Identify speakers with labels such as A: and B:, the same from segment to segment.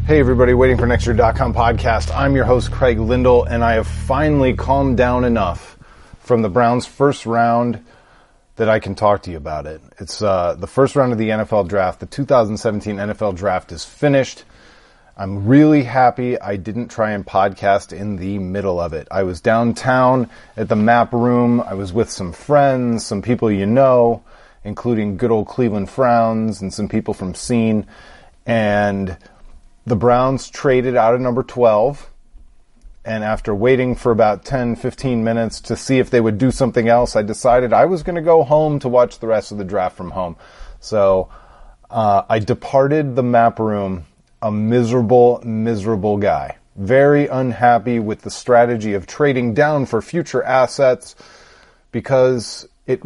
A: Hey everybody, Waiting for Next Year.com podcast. I'm your host, Craig Lindell, and I have finally calmed down enough from the Browns' first round that I can talk to you about it. It's the first round of the NFL draft. The 2017 NFL draft is finished. I'm really happy I didn't try and podcast in the middle of it. I was downtown at the Map Room. I was with some friends, some people you know, including good old Cleveland Frowns and some people from Scene, and the Browns traded out of number 12, and after waiting for about 10, 15 minutes to see if they would do something else, I decided I was going to go home to watch the rest of the draft from home. So I departed the Map Room a miserable, miserable guy. Very unhappy with the strategy of trading down for future assets because it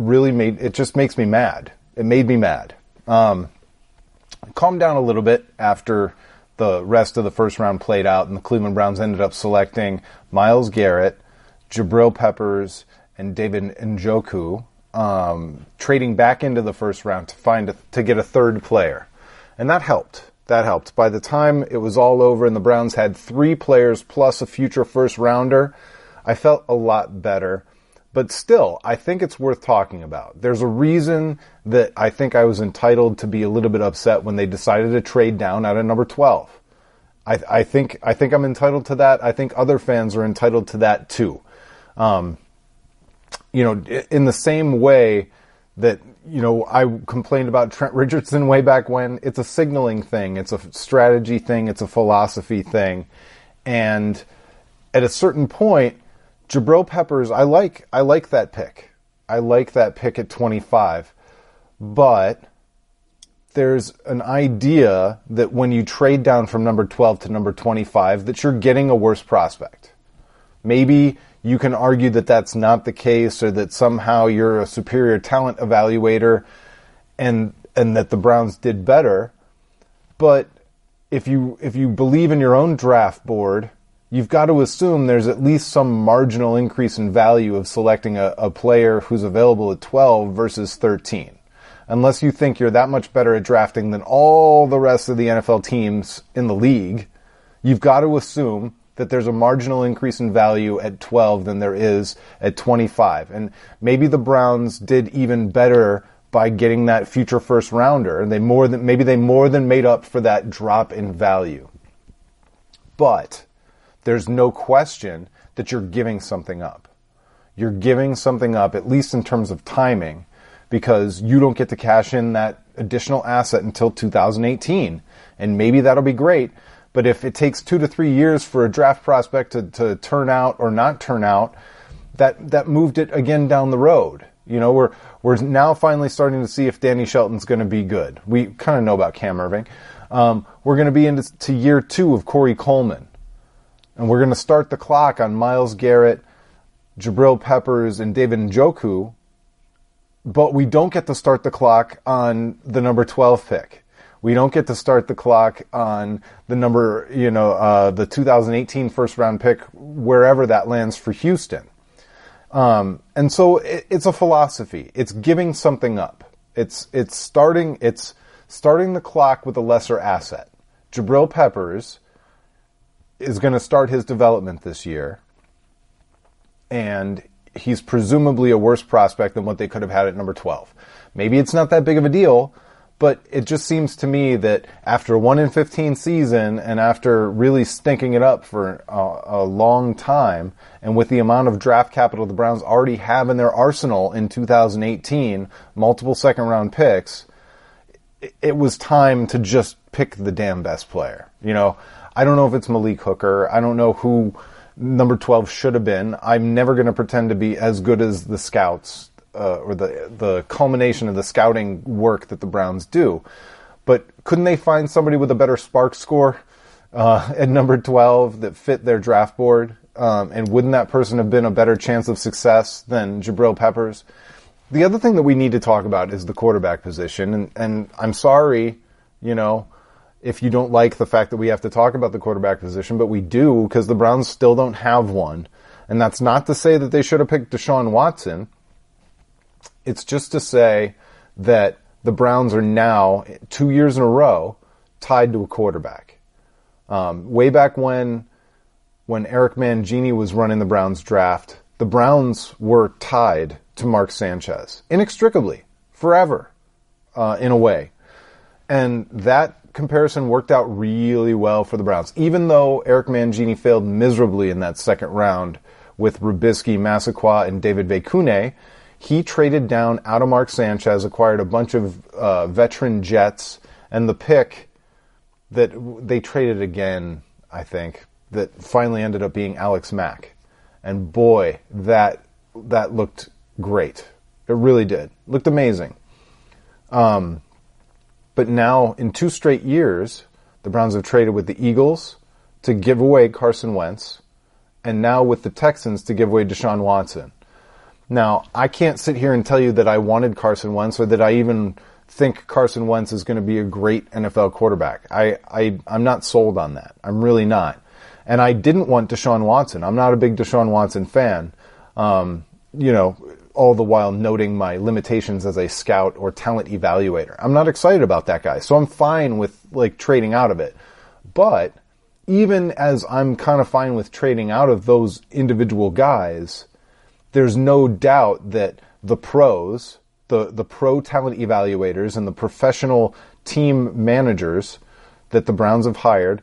A: just makes me mad. It made me mad. Calmed down a little bit after the rest of the first round played out, and the Cleveland Browns ended up selecting Myles Garrett, Jabrill Peppers, and David Njoku, trading back into the first round to get a third player. And that helped. That helped. By the time it was all over and the Browns had 3 players plus a future first rounder, I felt a lot better. But still, I think it's worth talking about. There's a reason that I think I was entitled to be a little bit upset when they decided to trade down out of number 12. I think I'm entitled to that. I think other fans are entitled to that too. In the same way that, I complained about Trent Richardson way back when. It's a signaling thing. It's a strategy thing. It's a philosophy thing. And at a certain point, Jabrill Peppers, I like that pick. I like that pick at 25. But there's an idea that when you trade down from number 12 to number 25, that you're getting a worse prospect. Maybe you can argue that that's not the case, or that somehow you're a superior talent evaluator and that the Browns did better. But if you believe in your own draft board, you've got to assume there's at least some marginal increase in value of selecting a player who's available at 12 versus 13. Unless you think you're that much better at drafting than all the rest of the NFL teams in the league, you've got to assume that there's a marginal increase in value at 12 than there is at 25. And maybe the Browns did even better by getting that future first rounder, and maybe they more than made up for that drop in value. But there's no question that you're giving something up. You're giving something up, at least in terms of timing, because you don't get to cash in that additional asset until 2018. And maybe that'll be great, but if it takes 2 to 3 years for a draft prospect to turn out or not turn out, that moved it again down the road. We're now finally starting to see if Danny Shelton's going to be good. We kind of know about Cam Irving. We're going to be into year 2 of Corey Coleman. And we're going to start the clock on Myles Garrett, Jabrill Peppers, and David Njoku, but we don't get to start the clock on the number 12 pick. We don't get to start the clock on the the 2018 first round pick, wherever that lands for Houston. And so it's a philosophy. It's giving something up. It's starting the clock with a lesser asset. Jabrill Peppers is going to start his development this year, and he's presumably a worse prospect than what they could have had at number 12. Maybe it's not that big of a deal, but it just seems to me that after a 1-15 season and after really stinking it up for a long time, and with the amount of draft capital the Browns already have in their arsenal in 2018, multiple second-round picks, it was time to just pick the damn best player. I don't know if it's Malik Hooker. I don't know who number 12 should have been. I'm never going to pretend to be as good as the scouts or the culmination of the scouting work that the Browns do. But couldn't they find somebody with a better SPARQ score at number 12 that fit their draft board? And wouldn't that person have been a better chance of success than Jabrill Peppers? The other thing that we need to talk about is the quarterback position. And I'm sorry, if you don't like the fact that we have to talk about the quarterback position, but we do, because the Browns still don't have one. And that's not to say that they should have picked Deshaun Watson. It's just to say that the Browns are now, 2 years in a row, tied to a quarterback. Way back when Eric Mangini was running the Browns draft, the Browns were tied to Mark Sanchez. Inextricably. Forever. In a way. And that comparison worked out really well for the Browns. Even though Eric Mangini failed miserably in that second round with Rubisky, Massaquoi, and David Vekune, he traded down out of Mark Sanchez, acquired a bunch of veteran Jets, and the pick that they traded again, I think, that finally ended up being Alex Mack. And boy, that looked great. It really did. Looked amazing. But now, in 2 straight years, the Browns have traded with the Eagles to give away Carson Wentz, and now with the Texans to give away Deshaun Watson. Now, I can't sit here and tell you that I wanted Carson Wentz or that I even think Carson Wentz is going to be a great NFL quarterback. I'm not sold on that. I'm really not. And I didn't want Deshaun Watson. I'm not a big Deshaun Watson fan. All the while noting my limitations as a scout or talent evaluator. I'm not excited about that guy, so I'm fine with trading out of it. But even as I'm kind of fine with trading out of those individual guys, there's no doubt that the pros, the pro talent evaluators and the professional team managers that the Browns have hired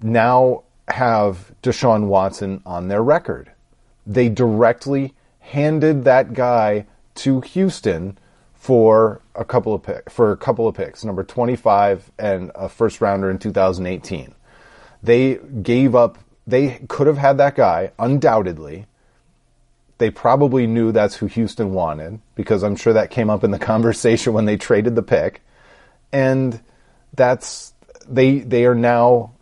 A: now have Deshaun Watson on their record. They directly handed that guy to Houston for a couple of picks, number 25 and a first rounder in 2018. They could have had that guy, undoubtedly. They probably knew that's who Houston wanted, because I'm sure that came up in the conversation when they traded the pick. And they are now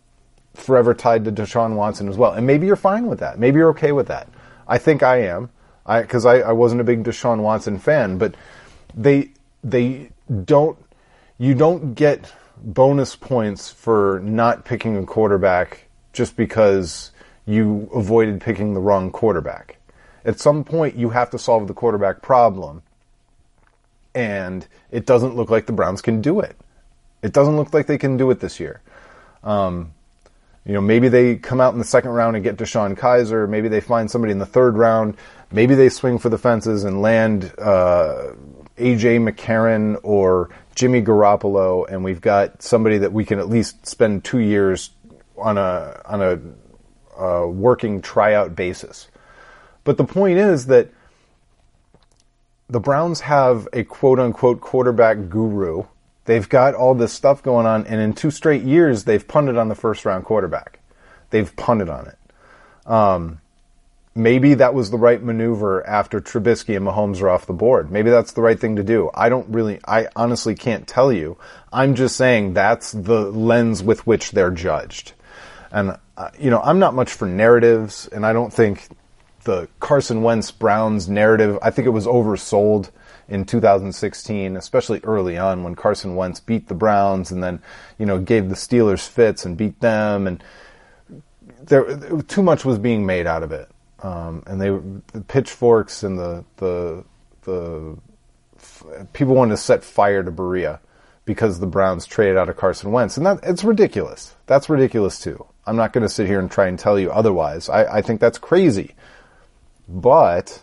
A: forever tied to Deshaun Watson as well. And maybe you're fine with that. Maybe you're okay with that. I think I am. Because I wasn't a big Deshaun Watson fan, but you don't get bonus points for not picking a quarterback just because you avoided picking the wrong quarterback. At some point, you have to solve the quarterback problem, and it doesn't look like the Browns can do it. It doesn't look like they can do it this year. Maybe they come out in the second round and get Deshone Kizer. Maybe they find somebody in the third round. Maybe they swing for the fences and land A.J. McCarron or Jimmy Garoppolo, and we've got somebody that we can at least spend 2 years on a working tryout basis. But the point is that the Browns have a quote-unquote quarterback guru. They've got all this stuff going on, and in 2 straight years, they've punted on the first-round quarterback. They've punted on it. Maybe that was the right maneuver after Trubisky and Mahomes are off the board. Maybe that's the right thing to do. I honestly can't tell you. I'm just saying that's the lens with which they're judged. And, I'm not much for narratives, and I don't think the Carson Wentz Browns narrative, I think it was oversold in 2016, especially early on when Carson Wentz beat the Browns and then, gave the Steelers fits and beat them, and too much was being made out of it. And the pitchforks and the people wanted to set fire to Berea because the Browns traded out of Carson Wentz, and it's ridiculous. That's ridiculous too. I'm not going to sit here and try and tell you otherwise. I think that's crazy, but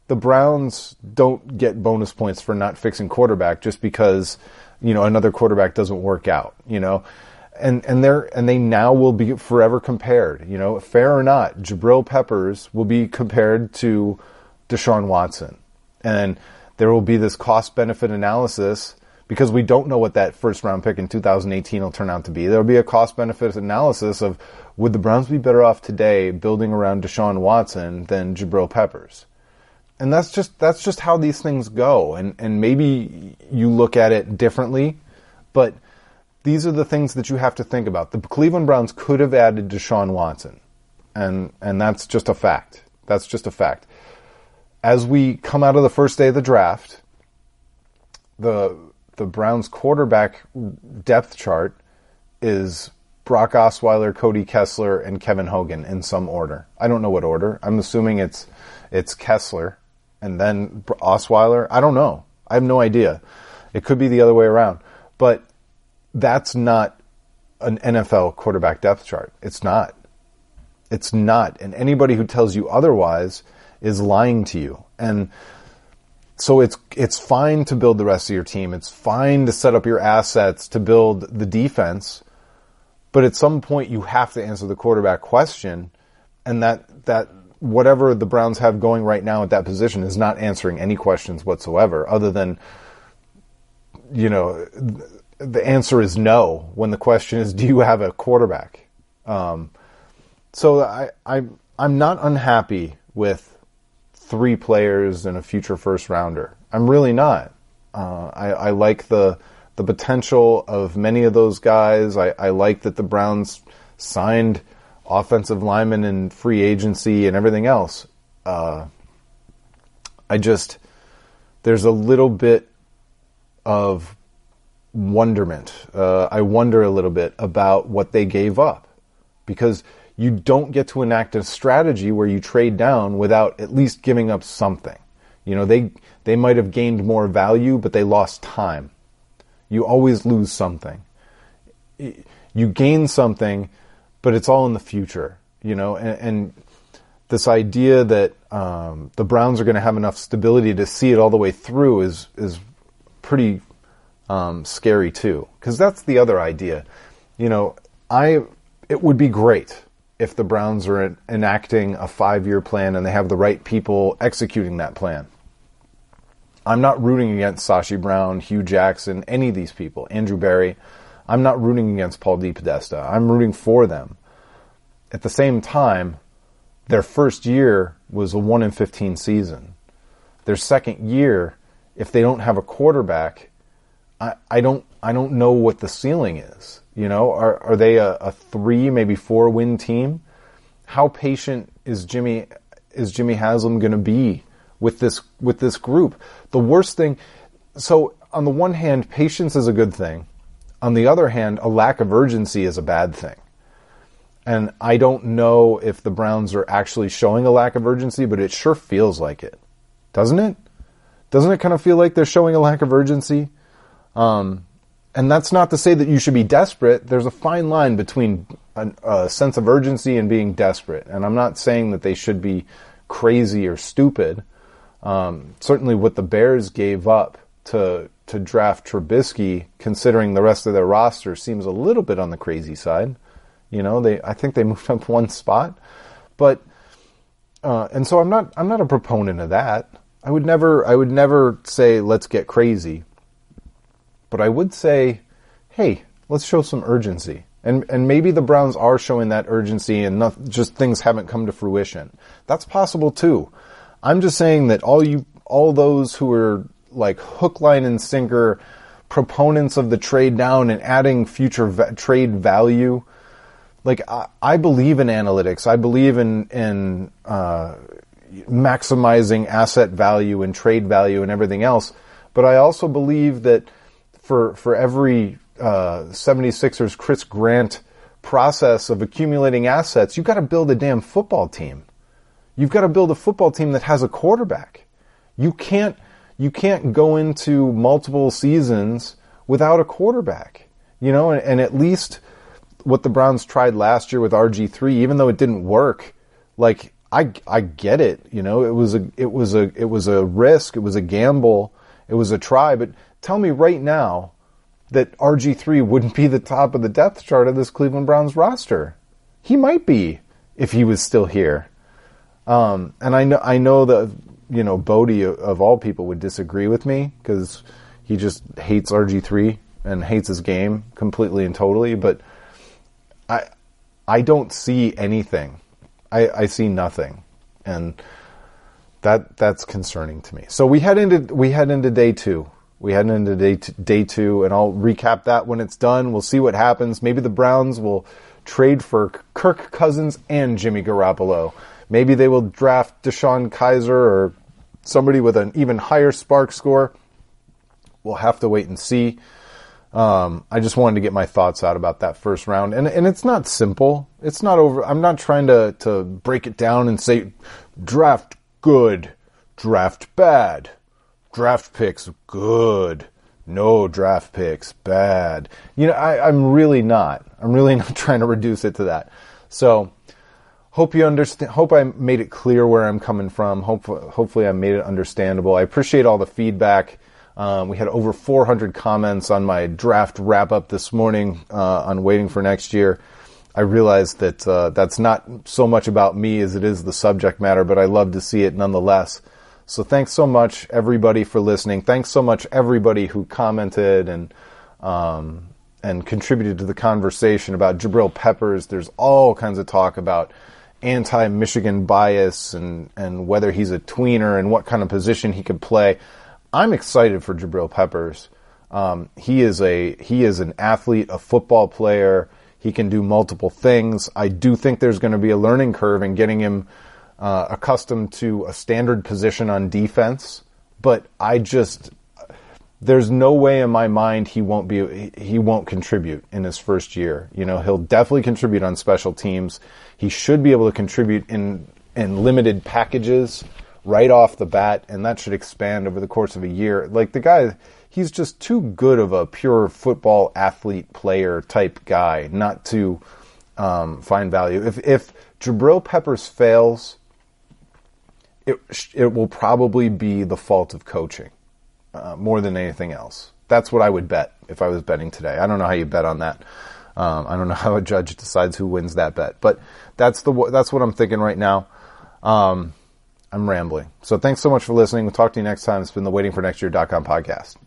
A: the Browns don't get bonus points for not fixing quarterback just because, another quarterback doesn't work out, And they now will be forever compared, fair or not. Jabrill Peppers will be compared to Deshaun Watson. And there will be this cost-benefit analysis because we don't know what that first-round pick in 2018 will turn out to be. There will be a cost-benefit analysis of, would the Browns be better off today building around Deshaun Watson than Jabrill Peppers? And that's just how these things go. And maybe you look at it differently, but these are the things that you have to think about. The Cleveland Browns could have added Deshaun Watson, and that's just a fact. That's just a fact. As we come out of the first day of the draft, the Browns quarterback depth chart is Brock Osweiler, Cody Kessler, and Kevin Hogan in some order. I don't know what order. I'm assuming it's Kessler and then Osweiler. I don't know. I have no idea. It could be the other way around. But that's not an NFL quarterback depth chart. It's not. It's not. And anybody who tells you otherwise is lying to you. And so it's fine to build the rest of your team. It's fine to set up your assets to build the defense. But at some point you have to answer the quarterback question. And that whatever the Browns have going right now at that position is not answering any questions whatsoever, other than, the answer is no when the question is, do you have a quarterback? So I'm not unhappy with 3 players and a future first rounder. I'm really not. I like the potential of many of those guys. I like that the Browns signed offensive linemen and free agency and everything else. There's a little bit of wonderment. I wonder a little bit about what they gave up, because you don't get to enact a strategy where you trade down without at least giving up something. They might have gained more value, but they lost time. You always lose something. You gain something, but it's all in the future, and this idea that the Browns are going to have enough stability to see it all the way through is pretty scary too, because that's the other idea. It would be great if the Browns are enacting a 5-year plan and they have the right people executing that plan. I'm not rooting against Sashi Brown, Hugh Jackson, any of these people, Andrew Berry. I'm not rooting against Paul DePodesta. I'm rooting for them. At the same time, their first year was a 1-15 season. Their second year, if they don't have a quarterback, I don't know what the ceiling is. Are they a 3, maybe 4-win team? How patient is Jimmy Haslam going to be with this group? The worst thing. So on the one hand, patience is a good thing. On the other hand, a lack of urgency is a bad thing. And I don't know if the Browns are actually showing a lack of urgency, but it sure feels like it. Doesn't it? Doesn't it kind of feel like they're showing a lack of urgency? And that's not to say that you should be desperate. There's a fine line between a sense of urgency and being desperate. And I'm not saying that they should be crazy or stupid. Certainly what the Bears gave up to draft Trubisky, considering the rest of their roster, seems a little bit on the crazy side. I think they moved up 1 spot, but and so I'm not a proponent of that. I would never say let's get crazy, but I would say, hey, let's show some urgency, and maybe the Browns are showing that urgency, and not just things haven't come to fruition. That's possible too. I'm just saying that all those who are like hook, line, and sinker proponents of the trade down and adding future trade value. Like, I believe in analytics. I believe in maximizing asset value and trade value and everything else. But I also believe that for every 76ers Chris Grant process of accumulating assets, you've got to build a damn football team. You've got to build a football team that has a quarterback. You can't go into multiple seasons without a quarterback. And at least what the Browns tried last year with RG3, even though it didn't work, like I get it. It was a risk, it was a gamble, it was a try. But tell me right now that RG3 wouldn't be the top of the depth chart of this Cleveland Browns roster. He might be if he was still here. And I know that Bodie of all people would disagree with me because he just hates RG3 and hates his game completely and totally. But I don't see anything. I see nothing, and that's concerning to me. So we head into day 2. We head into day two, and I'll recap that when it's done. We'll see what happens. Maybe the Browns will trade for Kirk Cousins and Jimmy Garoppolo. Maybe they will draft Deshone Kizer or somebody with an even higher spark score. We'll have to wait and see. I just wanted to get my thoughts out about that first round. And it's not simple. It's not over. I'm not trying to break it down and say draft good, draft bad, draft picks, good. No draft picks, bad. I'm really not. I'm really not trying to reduce it to that. So, hope you understand. Hope I made it clear where I'm coming from. Hopefully I made it understandable. I appreciate all the feedback. We had over 400 comments on my draft wrap-up this morning on waiting for next year. I realized that that's not so much about me as it is the subject matter, but I love to see it nonetheless. So thanks so much, everybody, for listening. Thanks so much, everybody who commented and contributed to the conversation about Jabrill Peppers. There's all kinds of talk about anti-Michigan bias and whether he's a tweener and what kind of position he could play. I'm excited for Jabrill Peppers. He is an athlete, a football player. He can do multiple things. I do think there's going to be a learning curve in getting him accustomed to a standard position on defense. But there's no way in my mind he won't contribute in his first year. He'll definitely contribute on special teams. He should be able to contribute in limited packages right off the bat, and that should expand over the course of a year. Like, the guy, he's just too good of a pure football athlete player type guy not to find value. If Jabrill Peppers fails, it will probably be the fault of coaching more than anything else. That's what I would bet if I was betting today. I don't know how you bet on that. I don't know how a judge decides who wins that bet, but that's what I'm thinking right now. I'm rambling. So thanks so much for listening. We'll talk to you next time. It's been the waitingfornextyear.com podcast.